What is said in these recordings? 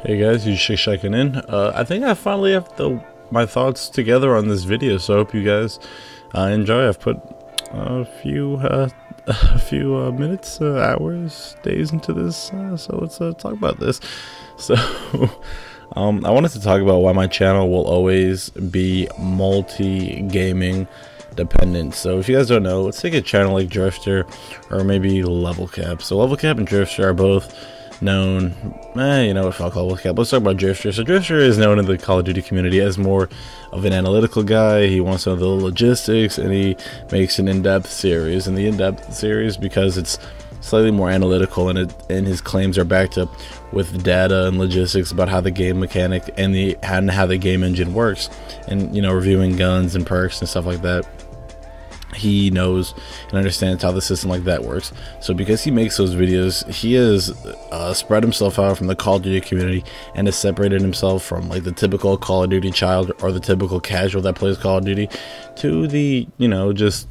Hey guys, you just checking in. I think I finally have my thoughts together on this video, so I hope you guys enjoy. I've put a few minutes, hours, days into this, so let's talk about this. So I wanted to talk about why my channel will always be multi-gaming dependent. So if you guys don't know, let's take a channel like Drifter or maybe Level Cap. So Level Cap and Drifter are both known, you know what, I'll call Level Cap. Let's talk about Drifter. So Drifter is known in the Call of Duty community as more of an analytical guy. He wants to know the logistics, and he makes an in-depth series. And the in-depth series, because it's slightly more analytical, and his claims are backed up with data and logistics about how the game mechanic and how the game engine works, and reviewing guns and perks and stuff like that. He knows and understands how the system like that works. So because he makes those videos, he has spread himself out from the Call of Duty community and has separated himself from like the typical Call of Duty child or the typical casual that plays Call of Duty to the just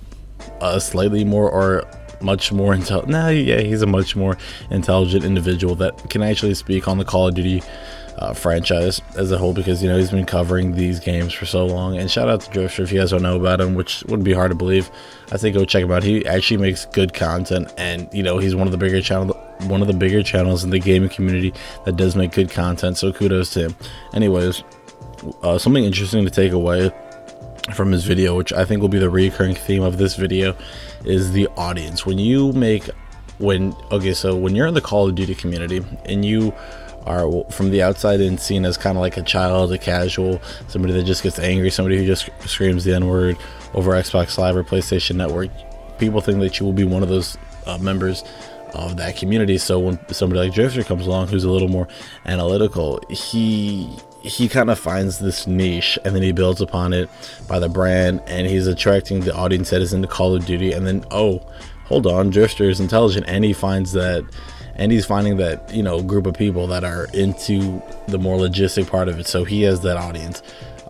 slightly more or much more he's a much more intelligent individual that can actually speak on the Call of Duty franchise as a whole, because he's been covering these games for so long. And shout out to Drifter if you guys don't know about him, which wouldn't be hard to believe. I think go check him out. He actually makes good content, and he's one of the bigger channels in the gaming community that does make good content, so kudos to him. Anyways, something interesting to take away from his video, which I think will be the recurring theme of this video, is the audience. When you're in the Call of Duty community and you are from the outside in seen as kind of like a child, a casual, somebody that just gets angry, somebody who just screams the N-word over Xbox Live or PlayStation Network, people think that you will be one of those members of that community. So when somebody like Drifter comes along, who's a little more analytical, he kind of finds this niche, and then he builds upon it by the brand, and he's attracting the audience that is into Call of Duty. And then, oh, hold on, Drifter is intelligent, and he finds that, and he's finding that group of people that are into the more logistic part of it. So he has that audience.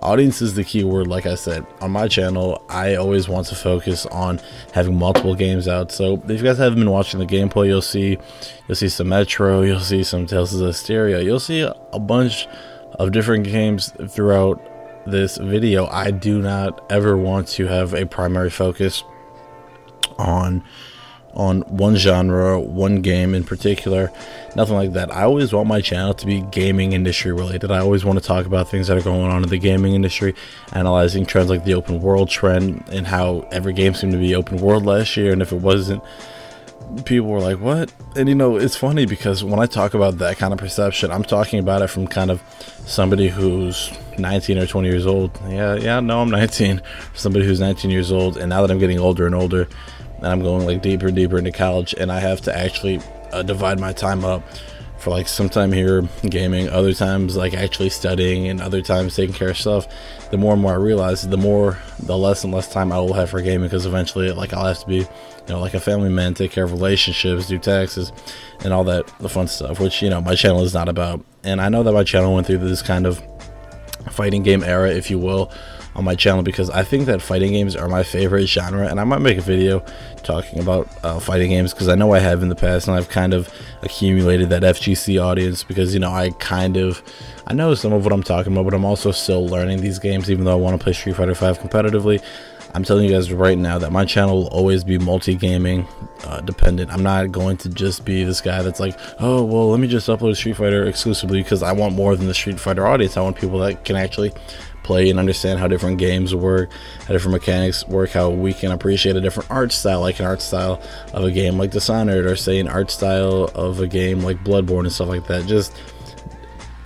Audience is the key word. Like I said, on my channel, I always want to focus on having multiple games out. So if you guys haven't been watching the gameplay, you'll see some Metro, you'll see some Tales of Zestiria, you'll see a bunch of different games throughout this video. I do not ever want to have a primary focus on one genre, one game in particular, nothing like that. I always want my channel to be gaming industry related. I always want to talk about things that are going on in the gaming industry, analyzing trends like the open world trend and how every game seemed to be open world last year, and if it wasn't, people were like, what? And it's funny because when I talk about that kind of perception, I'm talking about it from kind of somebody who's 19 or 20 years old. No, I'm 19. Somebody who's 19 years old, and now that I'm getting older and older, and I'm going like deeper and deeper into college, and I have to actually divide my time up for like some time here gaming, other times like actually studying, and other times taking care of stuff. The more and more I realize, the less and less time I will have for gaming, because eventually like I'll have to be like a family man, take care of relationships, do taxes, and all that, the fun stuff, which my channel is not about. And I know that my channel went through this kind of fighting game era, if you will, on my channel, because I think that fighting games are my favorite genre, and I might make a video talking about fighting games, because I know I have in the past, and I've kind of accumulated that FGC audience, because I know some of what I'm talking about, but I'm also still learning these games, even though I want to play Street Fighter V competitively. I'm telling you guys right now that my channel will always be multi-gaming dependent. I'm not going to just be this guy that's like, oh, well, let me just upload Street Fighter exclusively, because I want more than the Street Fighter audience. I want people that can actually play and understand how different games work, how different mechanics work, how we can appreciate a different art style, like an art style of a game like Dishonored, or say an art style of a game like Bloodborne and stuff like that. Just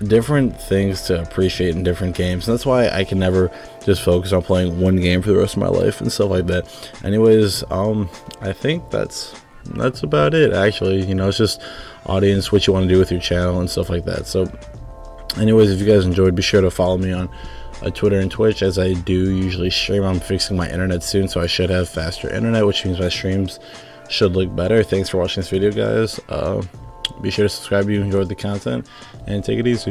different things to appreciate in different games, and that's why I can never just focus on playing one game for the rest of my life and stuff like that. Anyways, I think that's about it, actually. It's just audience, what you want to do with your channel and stuff like that. So anyways, if you guys enjoyed, be sure to follow me on Twitter and Twitch, as I do usually stream. I'm fixing my internet soon, so I should have faster internet, which means my streams should look better. Thanks for watching this video, guys. Be sure to subscribe if you enjoyed the content, and take it easy.